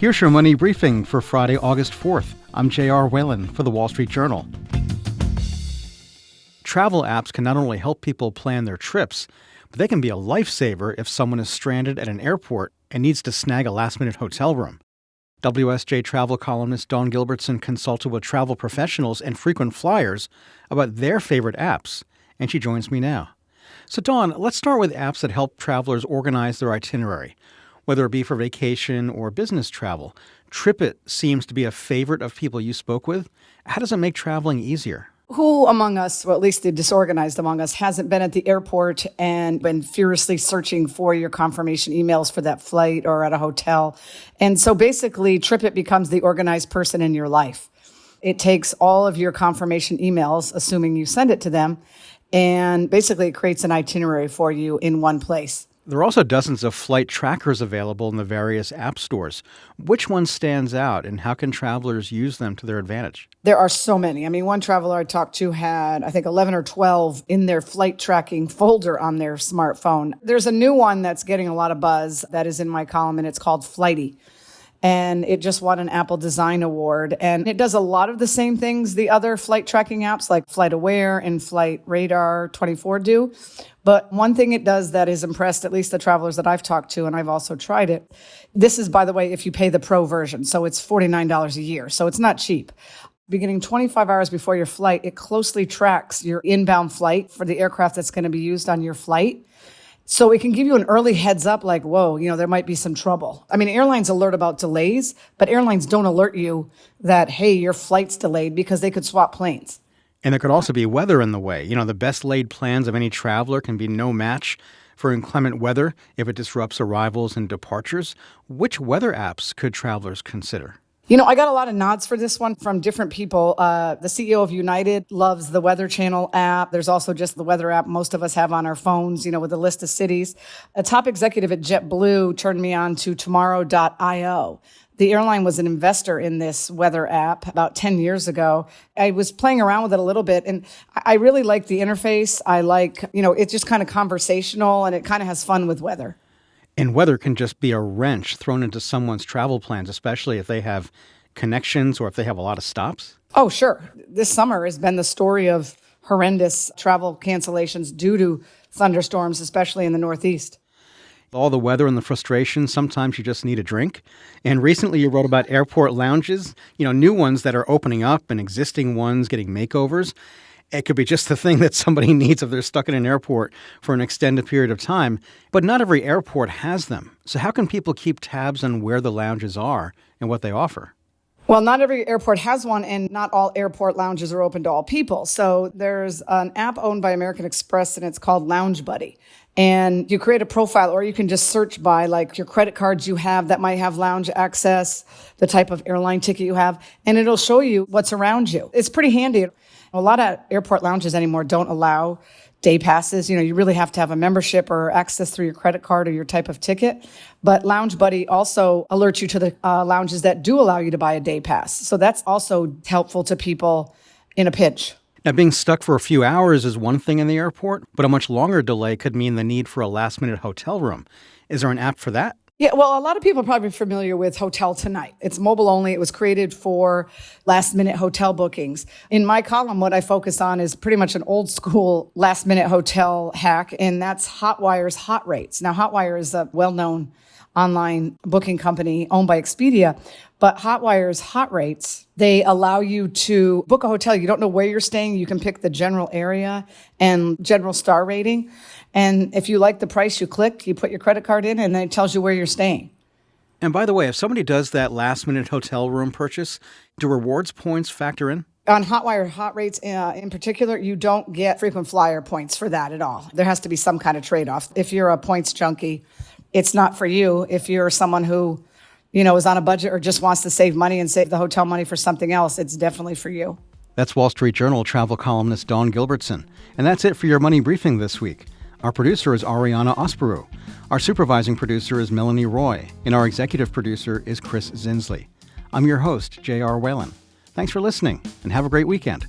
Here's your money briefing for Friday, August 4th. I'm J.R. Whalen for the Wall Street Journal. Travel apps can not only help people plan their trips, but they can be a lifesaver if someone is stranded at an airport and needs to snag a last-minute hotel room. WSJ travel columnist Dawn Gilbertson consulted with travel professionals and frequent flyers about their favorite apps, and she joins me now. So Dawn, let's start with apps that help travelers organize their itinerary, whether it be for vacation or business travel. TripIt seems to be a favorite of people you spoke with. How does it make traveling easier? Who among us, or at least the disorganized among us, hasn't been at the airport and been furiously searching for your confirmation emails for that flight or at a hotel? And so basically, TripIt becomes the organized person in your life. It takes all of your confirmation emails, assuming you send it to them, and basically it creates an itinerary for you in one place. There are also dozens of flight trackers available in the various app stores. Which one stands out, and how can travelers use them to their advantage? There are so many. I mean, one traveler I talked to had, I think, 11 or 12 in their flight tracking folder on their smartphone. There's a new one that's getting a lot of buzz that is in my column, and it's called Flighty. And it just won an Apple Design Award. And it does a lot of the same things the other flight tracking apps like Flight Aware and Flight Radar 24 do. But one thing it does that has impressed at least the travelers that I've talked to, and I've also tried it. This is, by the way, if you pay the pro version. So it's $49 a year. So it's not cheap. Beginning 25 hours before your flight, it closely tracks your inbound flight for the aircraft that's going to be used on your flight. So it can give you an early heads up like, whoa, there might be some trouble. I mean, airlines alert about delays, but airlines don't alert you that, hey, your flight's delayed because they could swap planes. And there could also be weather in the way. The best laid plans of any traveler can be no match for inclement weather if it disrupts arrivals and departures. Which weather apps could travelers consider? I got a lot of nods for this one from different people. The CEO of United loves the Weather Channel app. There's also just the weather app most of us have on our phones, with a list of cities. A top executive at JetBlue turned me on to tomorrow.io. The airline was an investor in this weather app about 10 years ago. I was playing around with it a little bit, and I really like the interface. I like, it's just kind of conversational, and it kind of has fun with weather. And weather can just be a wrench thrown into someone's travel plans, especially if they have connections or if they have a lot of stops. Oh, sure. This summer has been the story of horrendous travel cancellations due to thunderstorms, especially in the Northeast. All the weather and the frustration, sometimes you just need a drink. And recently you wrote about airport lounges, new ones that are opening up and existing ones getting makeovers. It could be just the thing that somebody needs if they're stuck in an airport for an extended period of time. But not every airport has them. So how can people keep tabs on where the lounges are and what they offer? Well, not every airport has one, and not all airport lounges are open to all people. So there's an app owned by American Express, and it's called Lounge Buddy. And you create a profile, or you can just search by like your credit cards you have that might have lounge access, the type of airline ticket you have, and it'll show you what's around you. It's pretty handy. A lot of airport lounges anymore don't allow day passes. You really have to have a membership or access through your credit card or your type of ticket. But Lounge Buddy also alerts you to the lounges that do allow you to buy a day pass. So that's also helpful to people in a pinch. Now, being stuck for a few hours is one thing in the airport, but a much longer delay could mean the need for a last-minute hotel room. Is there an app for that? Yeah, well, a lot of people are probably familiar with Hotel Tonight. It's mobile only. It was created for last-minute hotel bookings. In my column, what I focus on is pretty much an old-school last-minute hotel hack, and that's Hotwire's Hot Rates. Now, Hotwire is a well-known online booking company owned by Expedia, but Hotwire's Hot Rates, they allow you to book a hotel. You don't know where you're staying. You can pick the general area and general star rating. And if you like the price, you click, you put your credit card in, and then it tells you where you're staying. And by the way, if somebody does that last-minute hotel room purchase, do rewards points factor in? On Hotwire Hot Rates in particular, you don't get frequent flyer points for that at all. There has to be some kind of trade-off. If you're a points junkie, it's not for you. If you're someone who, is on a budget or just wants to save money and save the hotel money for something else, it's definitely for you. That's Wall Street Journal travel columnist Dawn Gilbertson. And that's it for your Money Briefing this week. Our producer is Ariana Osperu. Our supervising producer is Melanie Roy. And our executive producer is Chris Zinsley. I'm your host, J.R. Whalen. Thanks for listening, and have a great weekend.